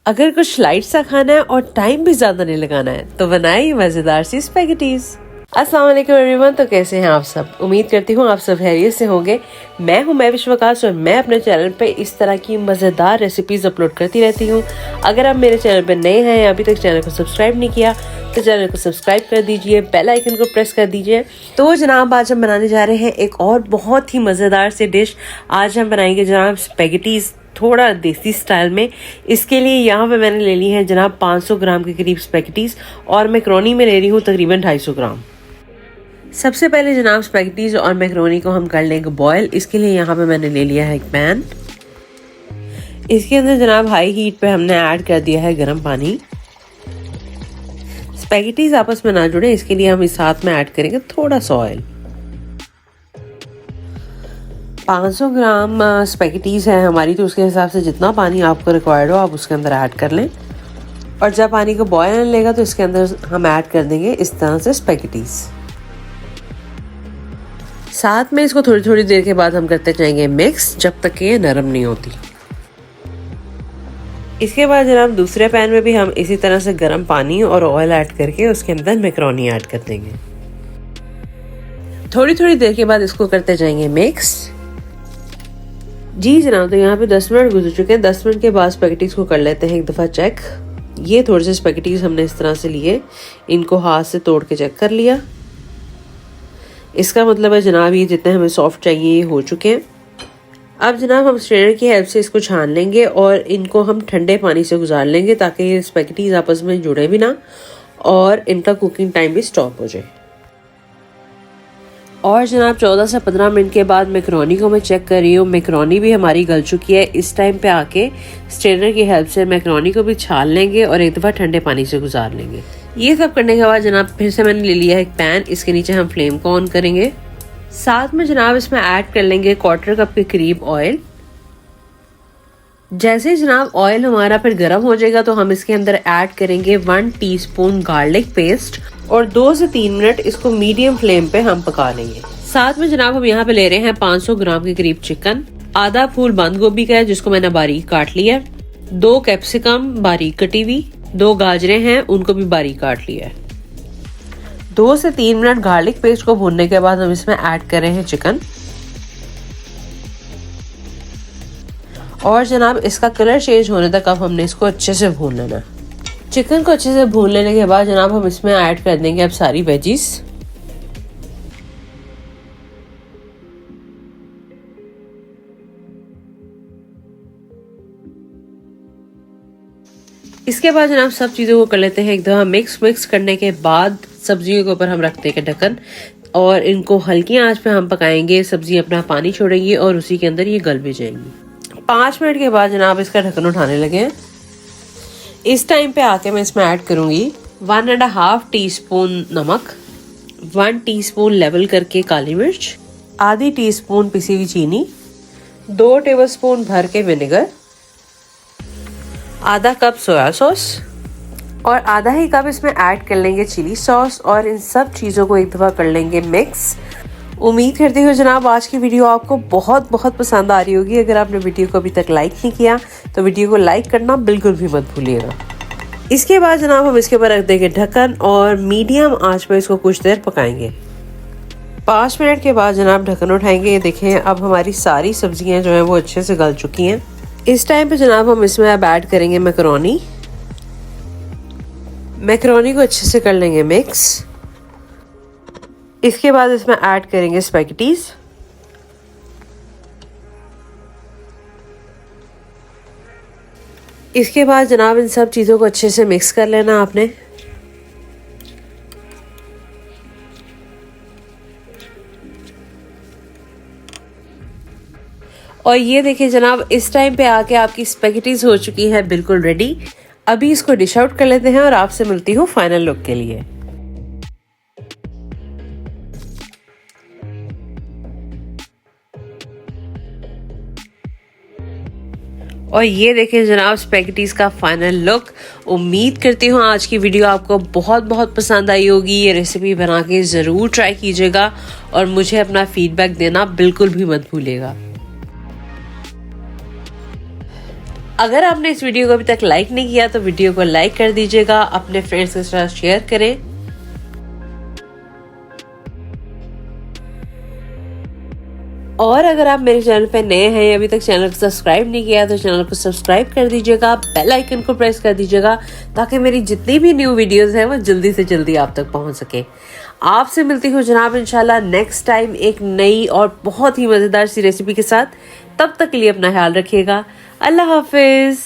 अगर कुछ लाइट सा खाना है और टाइम भी ज्यादा नहीं लगाना है तो बनाइए मजेदार सी स्पैगेटीज। अस्सलाम वालेकुम एवरीवन, तो कैसे हैं आप सब। उम्मीद करती हूँ आप सब खैरियत से होंगे। मैं हूँ विश्वकाश और मैं अपने चैनल पे इस तरह की मज़ेदार रेसिपीज अपलोड करती रहती हूँ। अगर आप मेरे चैनल पे नए हैं या अभी तक चैनल को सब्सक्राइब नहीं किया तो चैनल को सब्सक्राइब कर दीजिए, बेल आइकन को प्रेस कर दीजिए। तो जनाब आज हम बनाने जा रहे हैं एक और बहुत ही मज़ेदार सी डिश। आज हम बनाएंगे जनाब स्पैगेटीज, थोड़ा देसी स्टाइल में। इसके लिए यहाँ पे मैंने ले ली है जनाब 500 ग्राम के करीब स्पैगेटीज और मैक्रोनी में ले रही हूँ तकरीबन 250 ग्राम। सबसे पहले जनाब स्पैगेटीज और मैक्रोनी को हम कर लेंगे बॉयल। इसके लिए यहाँ पे मैंने ले लिया है एक पैन। इसके अंदर जनाब हाई हीट पे हमने ऐड कर दिया है गर्म पानी। स्पैगेटीज आपस में ना जुड़े इसके लिए हम इस साथ में ऐड करेंगे थोड़ा सा ऑयल। 500 ग्राम स्पैगेटीज है हमारी, तो उसके हिसाब से जितना पानी आपको रिक्वायर्ड हो आप उसके अंदर ऐड कर लें। और जब पानी को बॉयल आने लगेगा तो इसके अंदर हम ऐड कर देंगे इस तरह से स्पैगेटीज। साथ में इसको थोड़ी थोड़ी देर के बाद हम करते जाएंगे मिक्स जब तक कि ये नरम नहीं होती। इसके बाद जनाब दूसरे पैन में भी हम इसी तरह से गर्म पानी और ऑयल ऐड करके उसके अंदर मैक्रोनी ऐड कर देंगे। थोड़ी थोड़ी देर के बाद इसको करते जाएंगे मिक्स। जी जनाब, तो यहाँ पे 10 मिनट गुजर चुके हैं। 10 मिनट के बाद स्पैगेटीज को कर लेते हैं एक दफ़ा चेक। ये थोड़े से स्पैगेटीज हमने इस तरह से लिए, इनको हाथ से तोड़ के चेक कर लिया। इसका मतलब है जनाब ये जितने हमें सॉफ्ट चाहिए ये हो चुके हैं। अब जनाब हम स्ट्रेनर की हेल्प से इसको छान लेंगे और इनको हम ठंडे पानी से गुजार लेंगे ताकि ये स्पैगेटीज आपस में जुड़े भी ना और इनका कुकिंग टाइम भी स्टॉप हो जाए। और जनाब 14 से 15 मिनट के बाद मैक्रोनी को मैं चेक कर रही हूँ। मैक्रोनी भी हमारी गल चुकी है। इस टाइम पे आके स्ट्रेनर की हेल्प से मैक्रोनी को भी छान लेंगे और एक दफ़ा ठंडे पानी से गुजार लेंगे। ये सब करने के बाद जनाब फिर से मैंने ले लिया है एक पैन। इसके नीचे हम फ्लेम को ऑन करेंगे। साथ में जनाब इसमें ऐड कर लेंगे 1/4 कप के करीब ऑयल। जैसे ही जनाब ऑयल हमारा फिर गर्म हो जाएगा तो हम इसके अंदर ऐड करेंगे 1 टीस्पून गार्लिक पेस्ट और 2 से 3 मिनट इसको मीडियम फ्लेम पे हम पका लेंगे। साथ में जनाब हम यहाँ पे ले रहे हैं 500 ग्राम के करीब चिकन। आधा फूल बंद गोभी का है जिसको मैंने बारीक काट लिया। 2 कैप्सिकम बारीक कटी हुई, 2 गाजरें हैं उनको भी बारीक काट लिया है। 2 से 3 मिनट गार्लिक पेस्ट को भूनने के बाद हम इसमें ऐड कर रहे हैं चिकन। और जनाब इसका कलर चेंज होने तक अब हमने इसको अच्छे से भून लेना। चिकन को अच्छे से भून लेने के बाद जनाब हम इसमें ऐड कर देंगे अब सारी वेजीज। इसके बाद जनाब सब चीज़ों को कर लेते हैं एक दफ़ा मिक्स करने के बाद सब्जियों के ऊपर हम रखते हैं ढक्कन और इनको हल्की आंच पे हम पकाएंगे। सब्जी अपना पानी छोड़ेगी और उसी के अंदर ये गल भी जाएंगी। 5 मिनट के बाद जनाब इसका ढक्कन उठाने लगे हैं। इस टाइम पे आके मैं इसमें ऐड करूंगी 1.5 टीस्पून नमक, 1 टीस्पून लेवल करके काली मिर्च, आधी टीस्पून पिसी हुई चीनी, 2 टेबलस्पून भर के विनेगर, आधा कप सोया सॉस और आधा ही कप इसमें ऐड कर लेंगे चिली सॉस और इन सब चीज़ों को एक दफ़ा कर लेंगे मिक्स। उम्मीद करती हूँ जनाब आज की वीडियो आपको बहुत बहुत पसंद आ रही होगी। अगर आपने वीडियो को अभी तक लाइक नहीं किया तो वीडियो को लाइक करना बिल्कुल भी मत भूलिएगा। इसके बाद जनाब हम इसके ऊपर रख देंगे ढक्कन और मीडियम आंच पर इसको कुछ देर पकाएंगे। 5 मिनट के बाद जनाब ढक्कन उठाएंगे। ये देखें अब हमारी सारी सब्जियां जो हैं वो अच्छे से गल चुकी हैं। इस टाइम पे जनाब हम इसमें अब ऐड करेंगे मैक्रोनी को अच्छे से कर लेंगे मिक्स। इसके बाद इसमें ऐड करेंगे स्पैगेटीज। इसके बाद जनाब इन सब चीज़ों को अच्छे से मिक्स कर लेना आपने। और ये देखिए जनाब इस टाइम पे आके आपकी स्पैगेटीज हो चुकी है बिल्कुल रेडी। अभी इसको डिश आउट कर लेते हैं और आपसे मिलती हूँ फाइनल लुक के लिए। और ये देखें जनाब स्पैगेटीज का फाइनल लुक। उम्मीद करती हूँ आज की वीडियो आपको बहुत बहुत पसंद आई होगी। ये रेसिपी बना के ज़रूर ट्राई कीजिएगा और मुझे अपना फीडबैक देना बिल्कुल भी मत भूलिएगा। अगर आपने इस वीडियो को अभी तक लाइक नहीं किया तो वीडियो को लाइक कर दीजिएगा, अपने फ्रेंड्स के साथ शेयर करें। और अगर आप मेरे चैनल पे नए हैं, अभी तक चैनल को सब्सक्राइब नहीं किया तो चैनल को सब्सक्राइब कर दीजिएगा, बेल आइकन को प्रेस कर दीजिएगा ताकि मेरी जितनी भी न्यू वीडियोस हैं वो जल्दी से जल्दी आप तक पहुंच सके। आपसे मिलती हूँ जनाब इंशाल्लाह नेक्स्ट टाइम एक नई और बहुत ही मजेदार सी रेसिपी के साथ। तब तक के लिए अपना ख्याल रखिएगा। अल्लाह हाफिज।